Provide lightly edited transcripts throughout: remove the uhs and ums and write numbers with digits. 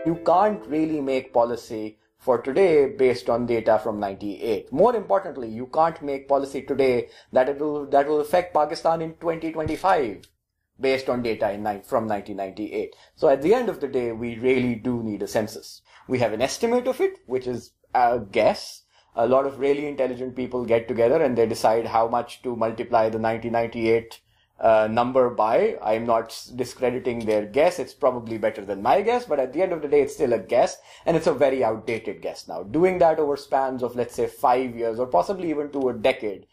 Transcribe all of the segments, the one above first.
You can't really make policy for today based on data from 98. More importantly, you can't make policy today that will affect Pakistan in 2025 based on data from 1998. So at the end of the day, we really do need a census. We have an estimate of it, which is a guess. A lot of really intelligent people get together and they decide how much to multiply the 1998 number by. I'm not discrediting their guess. It's probably better than my guess, but at the end of the day, it's still a guess, and it's a very outdated guess now. Doing that over spans of, let's say, 5 years or possibly even to a decade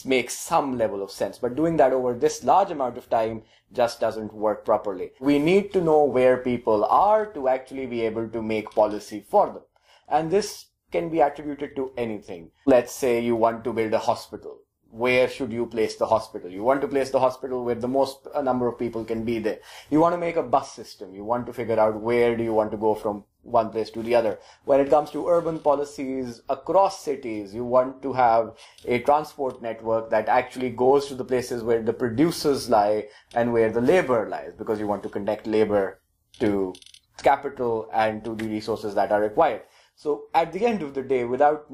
makes some level of sense, but doing that over this large amount of time just doesn't work properly. We need to know where people are to actually be able to make policy for them. And this can be attributed to anything. Let's say you want to build a hospital. Where should you place the hospital? You want to place the hospital where the most number of people can be there. You want to make a bus system. You want to figure out where do you want to go from one place to the other. When it comes to urban policies across cities, you want to have a transport network that actually goes to the places where the producers lie and where the labor lies, because you want to connect labor to capital and to the resources that are required. So at the end of the day, without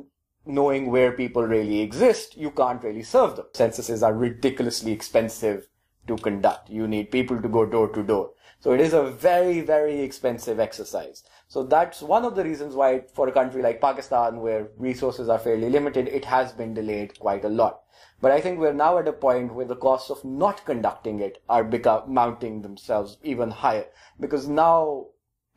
knowing where people really exist, you can't really serve them. Censuses are ridiculously expensive to conduct. You need people to go door to door. So it is a very, very expensive exercise. So that's one of the reasons why for a country like Pakistan, where resources are fairly limited, it has been delayed quite a lot. But I think we're now at a point where the costs of not conducting it are mounting themselves even higher, because now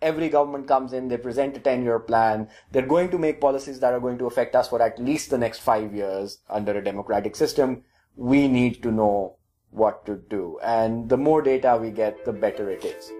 every government comes in, they present a 10-year plan. They're going to make policies that are going to affect us for at least the next 5 years under a democratic system. We need to know what to do. And the more data we get, the better it is.